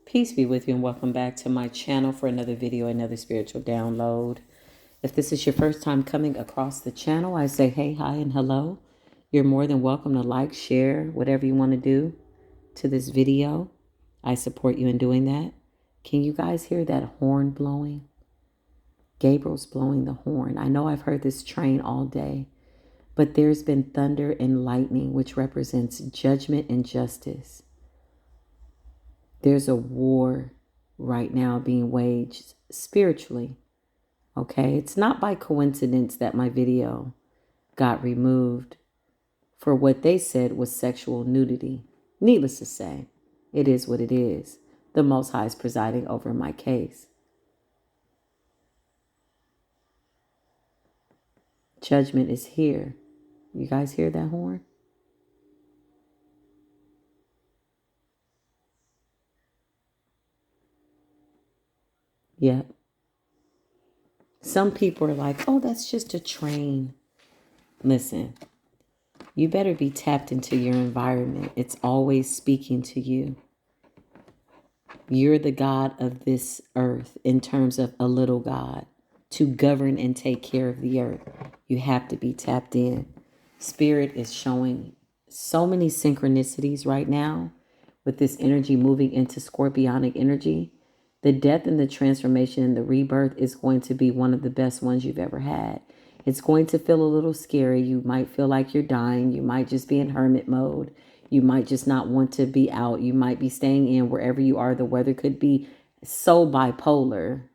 Peace be with you and welcome back to my channel for another video, another spiritual download. If this is your first time coming across the channel, I say hey, hi, and hello. You're more than welcome to like, share, whatever you want to do to this video. I support you in doing that. Can you guys hear that horn blowing? Gabriel's blowing the horn. I know I've heard this train all day, but there's been thunder and lightning, which represents judgment and justice. There's a war right now being waged spiritually. Okay, it's not by coincidence that my video got removed for what they said was sexual nudity. Needless to say, it is what it is. The Most High is presiding over my case. Judgment is here. You guys hear that horn? Yep. Some people are like, oh, that's just a train. Listen, you better be tapped into your environment. It's always speaking to you. You're the God of this earth in terms of a little God to govern and take care of the earth. You have to be tapped in. Spirit is showing so many synchronicities right now with this energy moving into scorpionic energy. The death and the transformation and the rebirth is going to be one of the best ones you've ever had. It's going to feel a little scary. You might feel like you're dying. You might just be in hermit mode. You might just not want to be out. You might be staying in wherever you are. The weather could be so bipolar,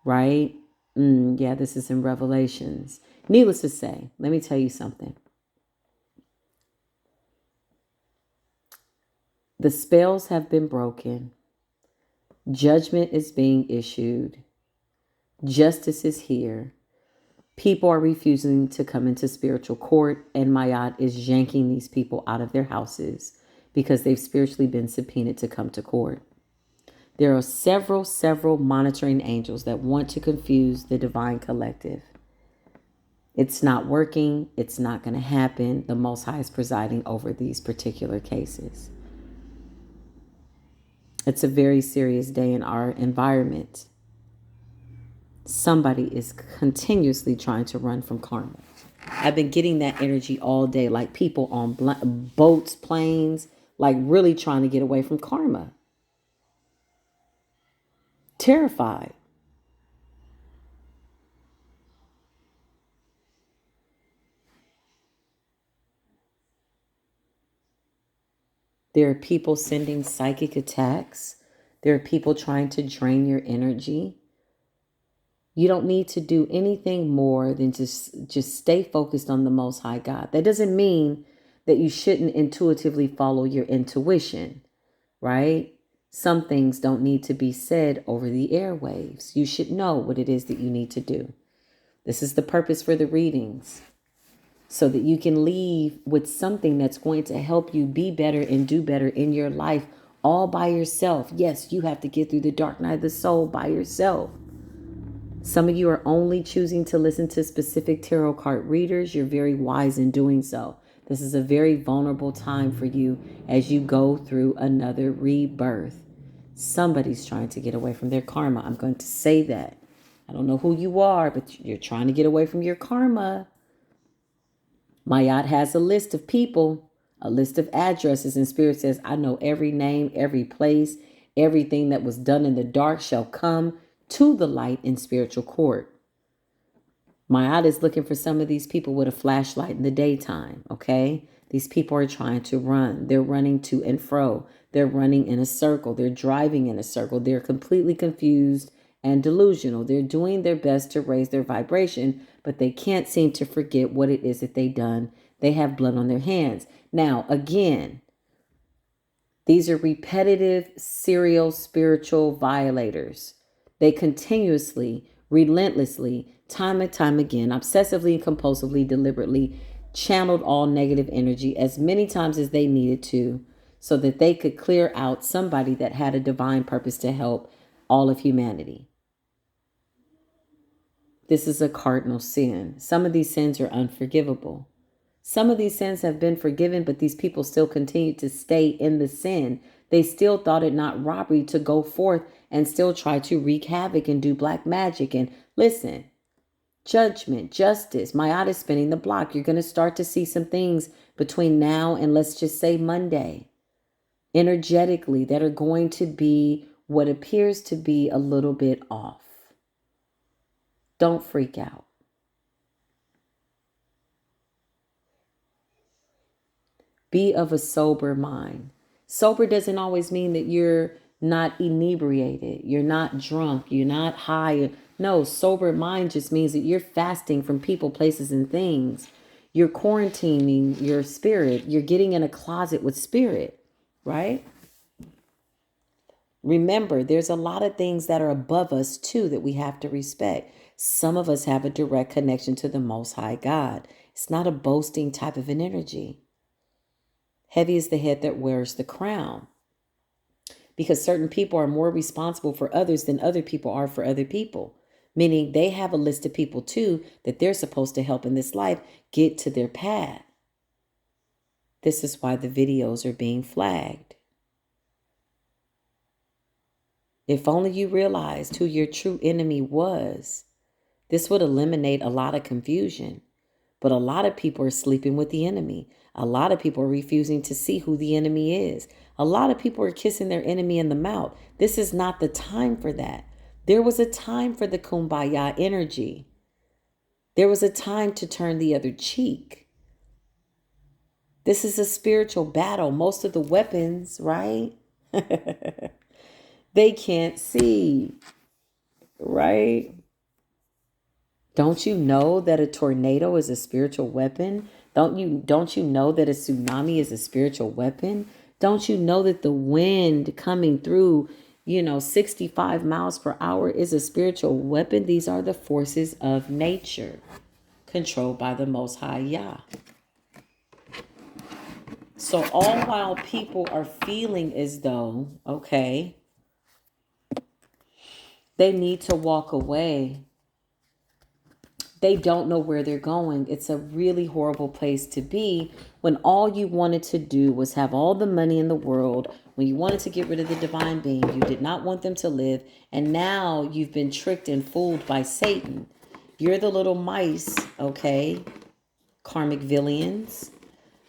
right? Yeah, this is in Revelations. Needless to say, let me tell you something. The spells have been broken. Judgment is being issued. Justice is here. People are refusing to come into spiritual court, and Mayat is yanking these people out of their houses because they've spiritually been subpoenaed to come to court. There are several monitoring angels that want to confuse the divine collective. It's not working. It's not going to happen. The Most High is presiding over these particular cases. It's a very serious day in our environment. Somebody is continuously trying to run from karma. I've been getting that energy all day, like people on boats, planes, like really trying to get away from karma. Terrified. There are people sending psychic attacks. There are people trying to drain your energy. You don't need to do anything more than just stay focused on the Most High God. That doesn't mean that you shouldn't intuitively follow your intuition, right? Some things don't need to be said over the airwaves. You should know what it is that you need to do. This is the purpose for the readings, so that you can leave with something that's going to help you be better and do better in your life all by yourself. Yes, you have to get through the dark night of the soul by yourself. Some of you are only choosing to listen to specific tarot card readers. You're very wise in doing so. This is a very vulnerable time for you as you go through another rebirth. Somebody's trying to get away from their karma. I'm going to say that. I don't know who you are, but you're trying to get away from your karma. Mayat has a list of people, a list of addresses, and Spirit says, I know every name, every place, everything that was done in the dark shall come to the light in spiritual court. Mayat is looking for some of these people with a flashlight in the daytime, okay? These people are trying to run. They're running to and fro. They're running in a circle. They're driving in a circle. They're completely confused and delusional. They're doing their best to raise their vibration, but they can't seem to forget what it is that they've done. They have blood on their hands. Now, again, these are repetitive, serial spiritual violators. They continuously, relentlessly, time and time again, obsessively and compulsively, deliberately channeled all negative energy as many times as they needed to so that they could clear out somebody that had a divine purpose to help all of humanity. This is a cardinal sin. Some of these sins are unforgivable. Some of these sins have been forgiven, but these people still continue to stay in the sin. They still thought it not robbery to go forth and still try to wreak havoc and do black magic. And listen, judgment, justice, Mayada's spinning the block. You're going to start to see some things between now and let's just say Monday, energetically, that are going to be what appears to be a little bit off. Don't freak out. Be of a sober mind. Sober doesn't always mean that you're not inebriated, you're not drunk, you're not high. No, sober mind just means that you're fasting from people, places, and things. You're quarantining your spirit. You're getting in a closet with spirit, right? Remember, there's a lot of things that are above us too that we have to respect. Some of us have a direct connection to the Most High God. It's not a boasting type of an energy. Heavy is the head that wears the crown. Because certain people are more responsible for others than other people are for other people. Meaning they have a list of people too that they're supposed to help in this life get to their path. This is why the videos are being flagged. If only you realized who your true enemy was, this would eliminate a lot of confusion. But a lot of people are sleeping with the enemy. A lot of people are refusing to see who the enemy is. A lot of people are kissing their enemy in the mouth. This is not the time for that. There was a time for the kumbaya energy. There was a time to turn the other cheek. This is a spiritual battle. Most of the weapons, right? They can't see, right? Don't you know that a tornado is a spiritual weapon? Don't you know that a tsunami is a spiritual weapon? Don't you know that the wind coming through, 65 miles per hour is a spiritual weapon? These are the forces of nature controlled by the Most High Yah. So all while people are feeling as though, okay, they need to walk away, they don't know where they're going. It's a really horrible place to be when all you wanted to do was have all the money in the world, when you wanted to get rid of the divine being, you did not want them to live, and now you've been tricked and fooled by Satan. You're the little mice, okay, karmic villains,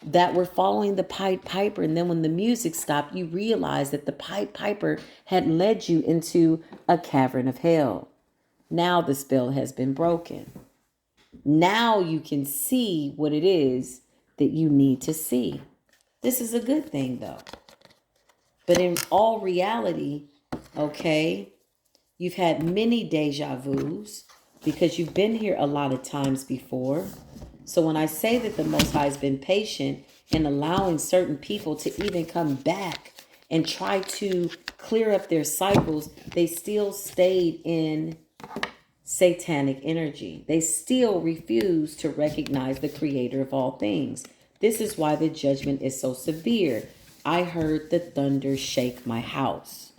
that were following the Pied Piper, and then when the music stopped, you realized that the Pied Piper had led you into a cavern of hell. Now the spell has been broken. Now you can see what it is that you need to see. This is a good thing, though. But in all reality, okay, you've had many deja vus because you've been here a lot of times before. So when I say that the Most High has been patient in allowing certain people to even come back and try to clear up their cycles, they still stayed in satanic energy. They still refuse to recognize the creator of all things. This is why the judgment is so severe. I heard the thunder shake my house.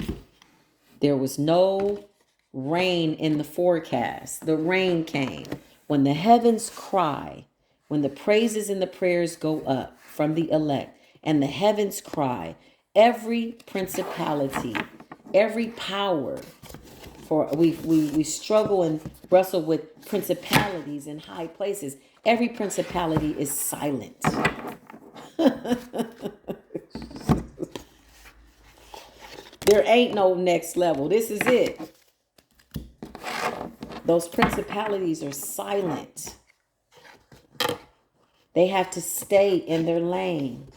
There was no rain in the forecast. The rain came. When the heavens cry, when the praises and the prayers go up from the elect, and the heavens cry, every principality, every power, for we struggle and wrestle with principalities in high places. Every principality is silent. There ain't no next level. This is it. Those principalities are silent. They have to stay in their lane.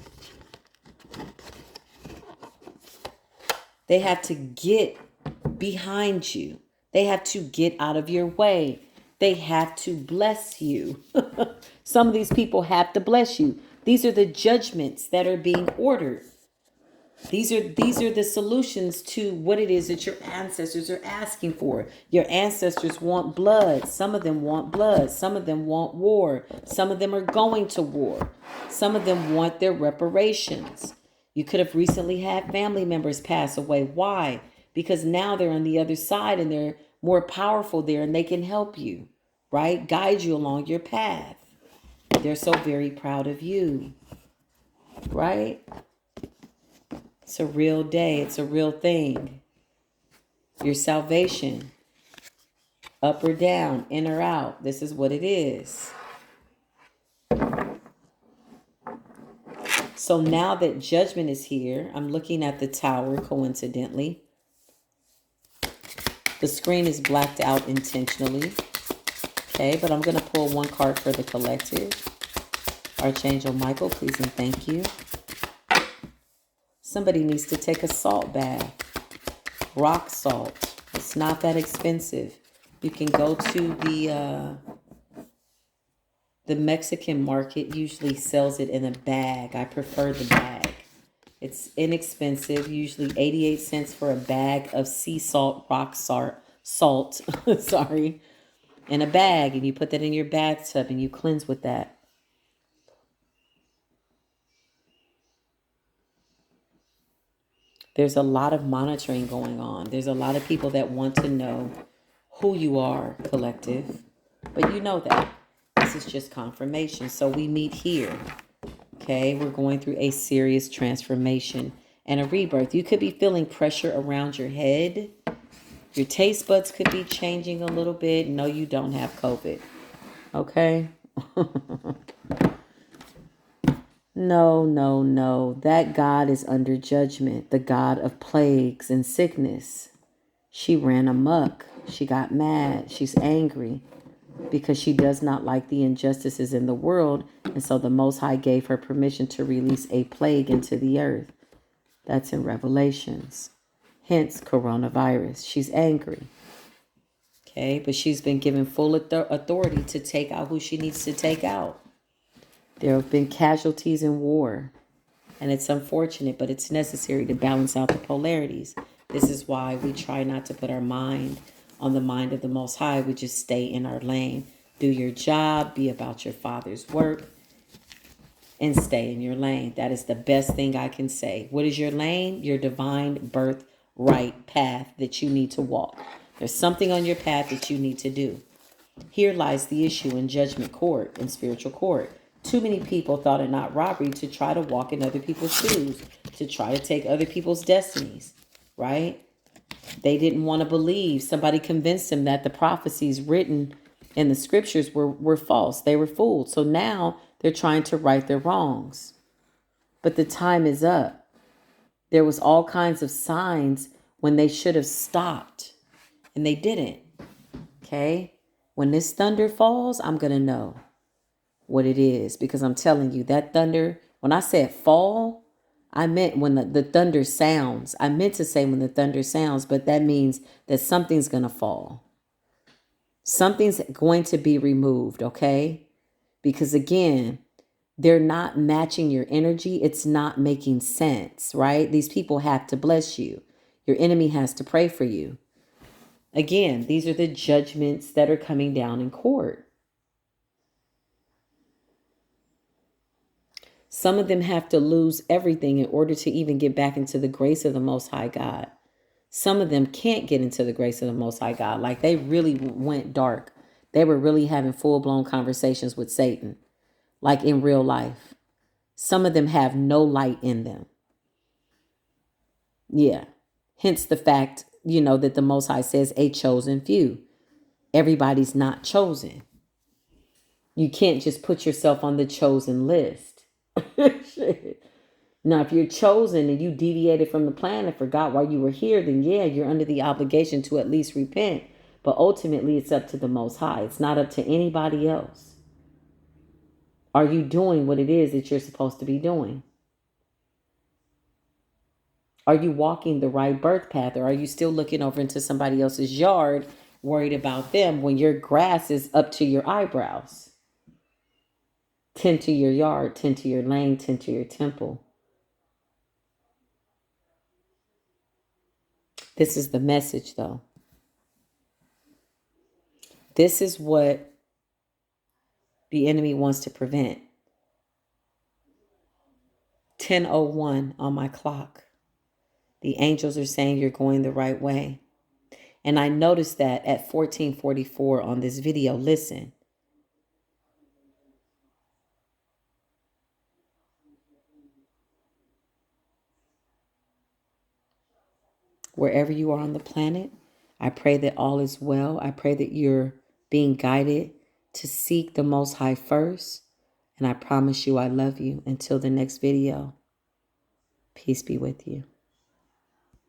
They have to get behind you. They have to get out of your way. They have to bless you. Some of these people have to bless you. These are the judgments that are being ordered. These are the solutions to what it is that your ancestors are asking for. Your ancestors want blood. Some of them want blood. Some of them want war. Some of them are going to war. Some of them want their reparations. You could have recently had family members pass away. Why? Because now they're on the other side and they're more powerful there and they can help you, right? Guide you along your path. They're so very proud of you, right? It's a real day. It's a real thing. Your salvation, up or down, in or out. This is what it is. So now that judgment is here, I'm looking at the tower coincidentally. The screen is blacked out intentionally. Okay, but I'm going to pull one card for the collective. Archangel Michael, please and thank you. Somebody needs to take a salt bath. Rock salt. It's not that expensive. You can go to the Mexican market usually sells it in a bag. I prefer the bag. It's inexpensive, usually 88 cents for a bag of sea salt, rock salt, sorry, in a bag. And you put that in your bathtub and you cleanse with that. There's a lot of monitoring going on. There's a lot of people that want to know who you are, collective. But you know that. This is just confirmation. So we meet here. Okay, we're going through a serious transformation and a rebirth. You could be feeling pressure around your head. Your taste buds could be changing a little bit. No, you don't have COVID. Okay? No. That God is under judgment. The God of plagues and sickness. She ran amok. She got mad. She's angry because she does not like the injustices in the world. And so the Most High gave her permission to release a plague into the earth. That's in Revelations. Hence, coronavirus. She's angry. Okay, but she's been given full authority to take out who she needs to take out. There have been casualties in war. And it's unfortunate, but it's necessary to balance out the polarities. This is why we try not to put our mind on the mind of the Most High. We just stay in our lane. Do your job, be about your Father's work, and stay in your lane. That is the best thing I can say. What is your lane? Your divine birthright path that you need to walk. There's something on your path that you need to do. Here lies the issue in judgment court, in spiritual court. Too many people thought it not robbery to try to walk in other people's shoes, to try to take other people's destinies, right? They didn't want to believe. Somebody convinced them that the prophecies written in the scriptures were false. They were fooled. So now they're trying to right their wrongs. But the time is up. There was all kinds of signs when they should have stopped, and they didn't. Okay? When this thunder falls, I'm going to know what it is, because I'm telling you that thunder, when I said fall, I meant when the thunder sounds. I meant to say when the thunder sounds, but that means that something's going to fall. Something's going to be removed, okay? Because again, they're not matching your energy. It's not making sense, right? These people have to bless you. Your enemy has to pray for you. Again, these are the judgments that are coming down in court. Some of them have to lose everything in order to even get back into the grace of the Most High God. Some of them can't get into the grace of the Most High God. Like they really went dark. They were really having full-blown conversations with Satan, like in real life. Some of them have no light in them. Yeah. Hence the fact, that the Most High says a chosen few. Everybody's not chosen. You can't just put yourself on the chosen list. Now, if you're chosen and you deviated from the plan and forgot why you were here, then yeah, you're under the obligation to at least repent. But ultimately, it's up to the Most High. It's not up to anybody else. Are you doing what it is that you're supposed to be doing? Are you walking the right birth path, or are you still looking over into somebody else's yard, worried about them when your grass is up to your eyebrows? Tend to your yard, tend to your lane, tend to your temple. This is the message, though. This is what the enemy wants to prevent. 10:01 on my clock. The angels are saying you're going the right way. And I noticed that at 14:44 on this video. Listen. wherever you are on the planet. I pray that all is well. I pray that you're being guided to seek the Most High first. And I promise you I love you. Until the next video, peace be with you.